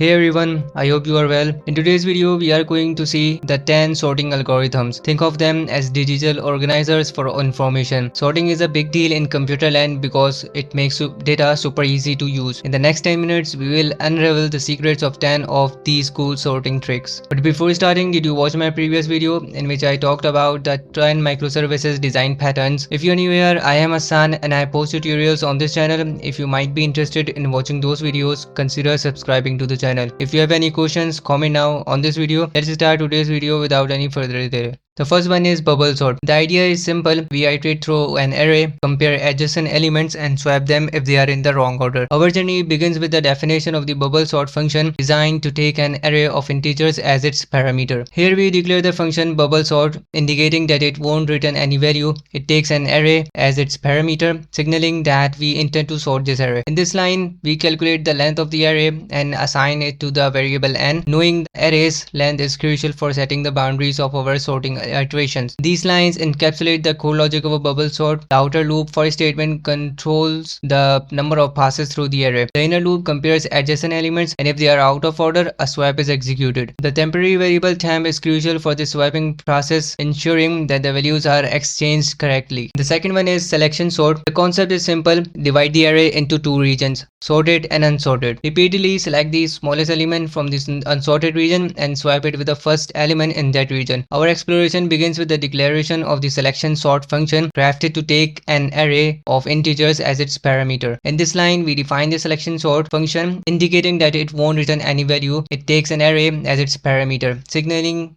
Hey everyone, I hope you are well. In today's video, we are going to see the 10 sorting algorithms. Think of them as digital organizers for information. Sorting is a big deal in computer land because it makes data super easy to use. In the next 10 minutes, we will unravel the secrets of 10 of these cool sorting tricks. But before starting, did you watch my previous video in which I talked about the 10 microservices design patterns? If you're new here, I am Hassan and I post tutorials on this channel. If you might be interested in watching those videos, consider subscribing to the channel. If you have any questions, comment now on this video. Let's start today's video without any further delay. The first one is bubble sort. The idea is simple. We iterate through an array, compare adjacent elements and swap them if they are in the wrong order. Our journey begins with the definition of the bubble sort function designed to take an array of integers as its parameter. Here we declare the function bubble sort, indicating that it won't return any value. It takes an array as its parameter, signaling that we intend to sort this array. In this line, we calculate the length of the array and assign it to the variable n, knowing the array's length is crucial for setting the boundaries of our sorting iterations. These lines encapsulate the core logic of a bubble sort. The outer loop for a statement controls the number of passes through the array. The inner loop compares adjacent elements, and if they are out of order, a swap is executed. The temporary variable temp is crucial for the swapping process, ensuring that the values are exchanged correctly. The second one is selection sort. The concept is simple. Divide the array into two regions, sorted and unsorted. Repeatedly select the smallest element from this unsorted region and swap it with the first element in that region. Our exploration begins with the declaration of the selection sort function crafted to take an array of integers as its parameter. In this line, we define the selection sort function, indicating that it won't return any value. It takes an array as its parameter,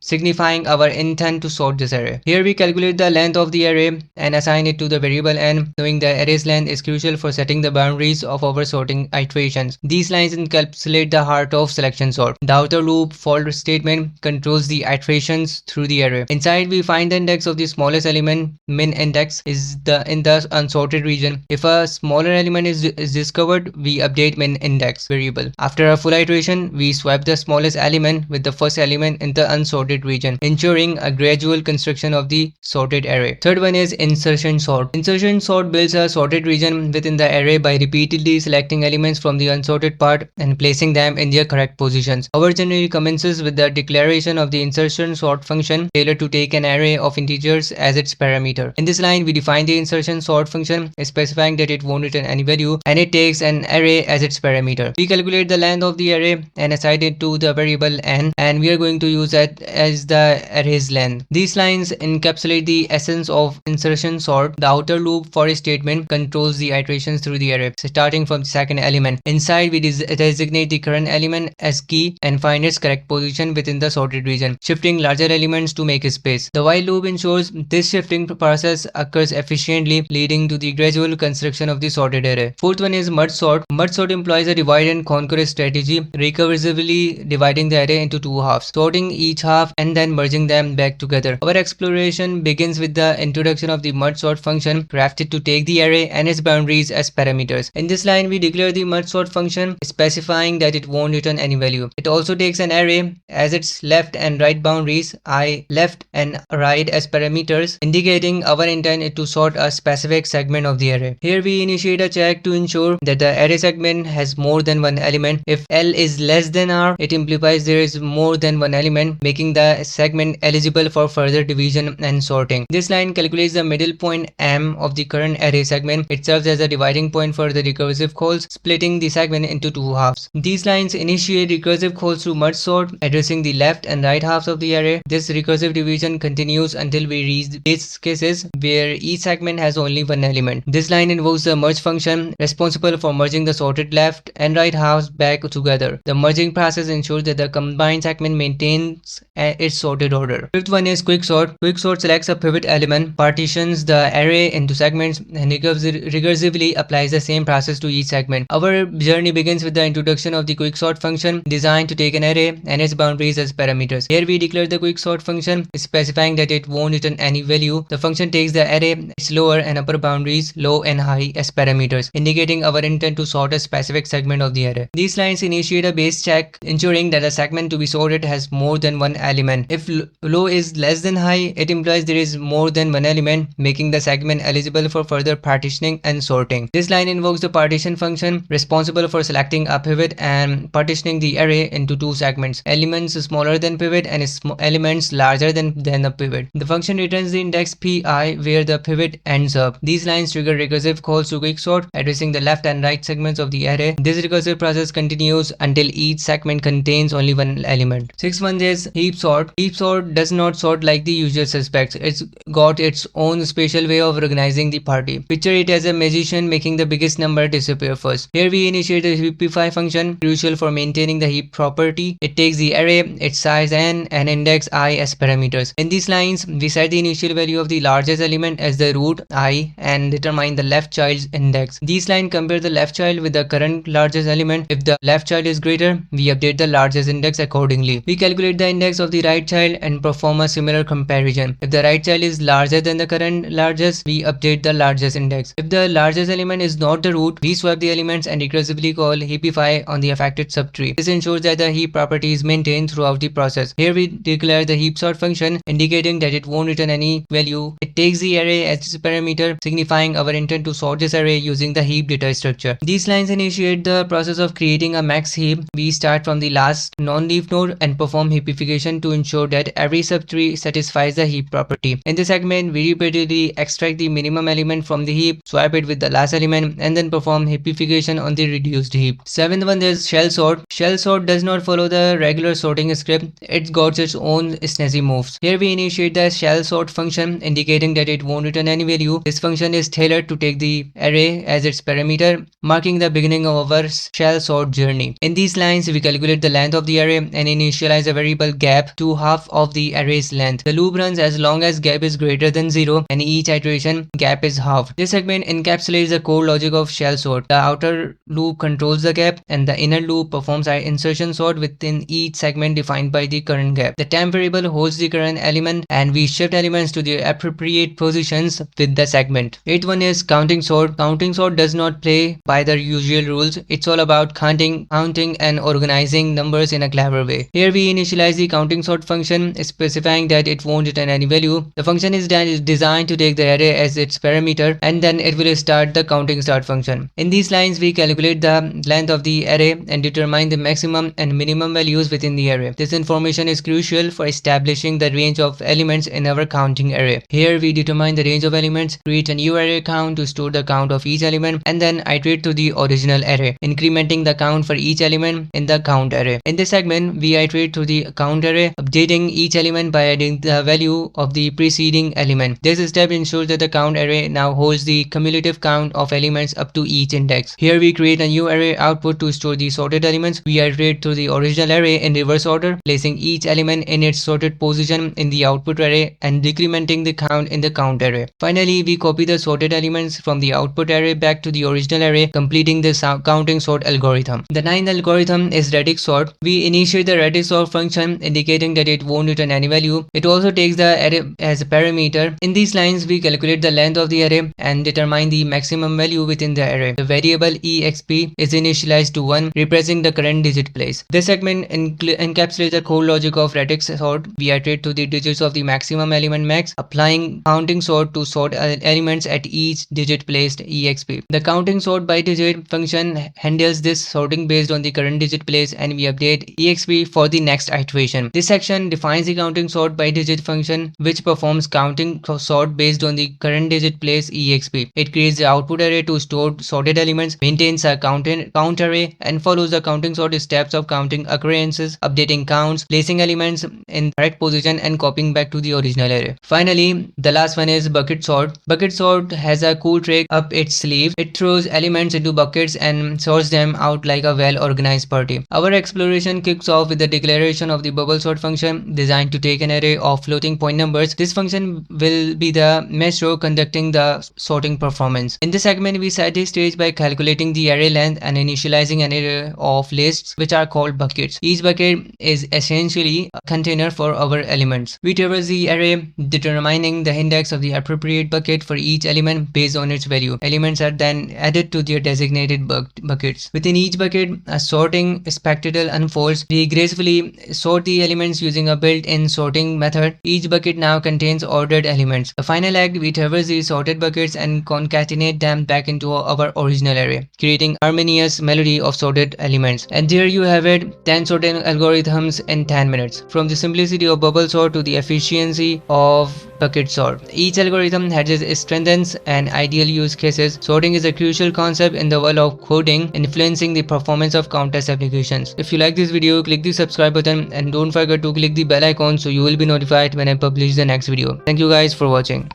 signifying our intent to sort this array. Here we calculate the length of the array and assign it to the variable n, knowing the array's length is crucial for setting the boundaries of our sorting iterations. These lines encapsulate the heart of selection sort. The outer loop for statement controls the iterations through the array. Inside, we find the index of the smallest element. Min index is in the unsorted region. If a smaller element is discovered, we update min index variable. After a full iteration, we swap the smallest element with the first element in the unsorted region, ensuring a gradual construction of the sorted array. Third one is insertion sort. Insertion sort builds a sorted region within the array by repeatedly selecting elements from the unsorted part and placing them in their correct positions. Our journey commences with the declaration of the insertion sort function tailored to take an array of integers as its parameter. In this line, we define the insertion sort function, specifying that it won't return any value and it takes an array as its parameter. We calculate the length of the array and assign it to the variable n, and we are going to use that as the array's length. These lines encapsulate the essence of insertion sort. The outer loop for a statement controls the iterations through the array, starting from the second element. Inside, we designate the current element as key and find its correct position within the sorted region, shifting larger elements to make space. The while loop ensures this shifting process occurs efficiently, leading to the gradual construction of the sorted array. Fourth one is merge sort. Merge sort employs a divide and conquer strategy, recursively dividing the array into two halves, sorting each half and then merging them back together. Our exploration begins with the introduction of the merge sort function, crafted to take the array and its boundaries as parameters. In this line, we declare the merge sort function, specifying that it won't return any value. It also takes an array as its left and right boundaries, I left and right as parameters, indicating our intent is to sort a specific segment of the array. Here we initiate a check to ensure that the array segment has more than one element. If L is less than R, it implies there is more than one element, making the segment eligible for further division and sorting. This line calculates the middle point M of the current array segment. It serves as a dividing point for the recursive calls, splitting the segment into two halves. These lines initiate recursive calls through merge sort, addressing the left and right halves of the array. This recursive division continues until we reach base cases where each segment has only one element. This line invokes the merge function, responsible for merging the sorted left and right halves back together. The merging process ensures that the combined segment maintains its sorted order. Fifth one is quick sort. Quick sort selects a pivot element, partitions the array into segments, and recursively applies the same process to each segment. Our journey begins with the introduction of the quick sort function, designed to take an array and its boundaries as parameters. Here we declare the quick sort function, specifying that it won't return any value. The function takes the array, its lower and upper boundaries, low and high, as parameters, indicating our intent to sort a specific segment of the array. These lines initiate a base check, ensuring that a segment to be sorted has more than one element. If low is less than high, it implies there is more than one element, making the segment eligible for further partitioning and sorting. This line invokes the partition function, responsible for selecting a pivot and partitioning the array into two segments, elements smaller than pivot and elements larger than the pivot. The function returns the index pi where the pivot ends up. These lines trigger recursive calls to quicksort, addressing the left and right segments of the array. This recursive process continues until each segment contains only one element. Sixth one is heap sort. Heap sort does not sort like the usual suspects. It's got its own special way of organizing the party. Picture it as a magician making the biggest number disappear first. Here we initiate the heapify function, crucial for maintaining the heap property. It takes the array, its size n, and index I as parameters. In these lines, we set the initial value of the largest element as the root I and determine the left child's index. These lines compare the left child with the current largest element. If the left child is greater, we update the largest index accordingly. We calculate the index of the right child and perform a similar comparison. If the right child is larger than the current largest, we update the largest index. If the largest element is not the root, we swap the elements and recursively call heapify on the affected subtree. This ensures that the heap property is maintained throughout the process. Here we declare the heap sort function, indicating that it won't return any value. It takes the array as its parameter, signifying our intent to sort this array using the heap data structure. These lines initiate the process of creating a max heap. We start from the last non-leaf node and perform heapification to ensure that every subtree satisfies the heap property. In this segment, we repeatedly extract the minimum element from the heap, swap it with the last element, and then perform heapification on the reduced heap. Seventh one is shell sort. Shell sort does not follow the regular sorting script. It's got its own snazzy moves. Here we initiate the shell sort function, indicating that it won't return any value. This function is tailored to take the array as its parameter, marking the beginning of our shell sort journey. In these lines, we calculate the length of the array and initialize a variable gap to half of the array's length. The loop runs as long as gap is greater than 0, and each iteration gap is halved. This segment encapsulates the core logic of shell sort. The outer loop controls the gap, and the inner loop performs an insertion sort within each segment defined by the current gap. The temp variable holds the current element, and we shift elements to the appropriate positions with the segment. Eighth one is counting sort. Counting sort does not play by the usual rules. It's all about counting and organizing numbers in a clever way. Here we initialize the counting sort function, specifying that it won't return any value. The function is designed to take the array as its parameter, and then it will start the counting start function. In these lines, we calculate the length of the array and determine the maximum and minimum values within the array. This information is crucial for establishing the range of elements in our counting array. Here we determine the range of elements, create a new array count to store the count of each element, and then iterate to the original array, incrementing the count for each element in the count array. In this segment, we iterate to the count array, updating each element by adding the value of the preceding element. This step ensures that the count array now holds the cumulative count of elements up to each index. Here we create a new array output to store the sorted elements. We iterate to the original array in reverse order, placing each element in its sorted position in the output array and decrementing the count in the count array. Finally, we copy the sorted elements from the output array back to the original array, completing the counting sort algorithm. The ninth algorithm is Dtic Sort. We initiate the Dtic Sort function, indicating that it won't return any value. It also takes the array as a parameter. In these lines, we calculate the length of the array and determine the maximum value within the array. The variable exp is initialized to 1, representing the current digit place. This segment encapsulates the core logic of Dtic Sort. We iterate to the digits of the maximum element max, applying counting sort to sort elements at each digit placed exp. The counting sort by digit function handles this sorting based on the current digit place, and we update exp for the next iteration. This section defines the counting sort by digit function, which performs counting sort based on the current digit place exp. It creates the output array to store sorted elements, maintains a count array, and follows the counting sort steps of counting occurrences, updating counts, placing elements in correct position, and copying back to the original array. Finally, the last one is bucket sort. Bucket sort has a cool trick up its sleeve. It throws elements into buckets and sorts them out like a well-organized party. Our exploration kicks off with the declaration of the bubble sort function, designed to take an array of floating point numbers. This function will be the maestro conducting the sorting performance. In this segment, we set the stage by calculating the array length and initializing an array of lists, which are called buckets. Each bucket is essentially a container for our elements. elements. We traverse the array, determining the index of the appropriate bucket for each element based on its value. Elements are then added to their designated buckets. Within each bucket, a sorting spectacle unfolds. We gracefully sort the elements using a built-in sorting method. Each bucket now contains ordered elements. The final act, we traverse these sorted buckets and concatenate them back into our original array, creating harmonious melody of sorted elements. And there you have it, 10 sorting algorithms in 10 minutes. From the simplicity of bubble sort to the efficiency of bucket sort, each algorithm has its strengths and ideal use cases. Sorting is a crucial concept in the world of coding, influencing the performance of countless applications. If you like this video, click the subscribe button and don't forget to click the bell icon so you will be notified when I publish the next video. Thank you guys for watching.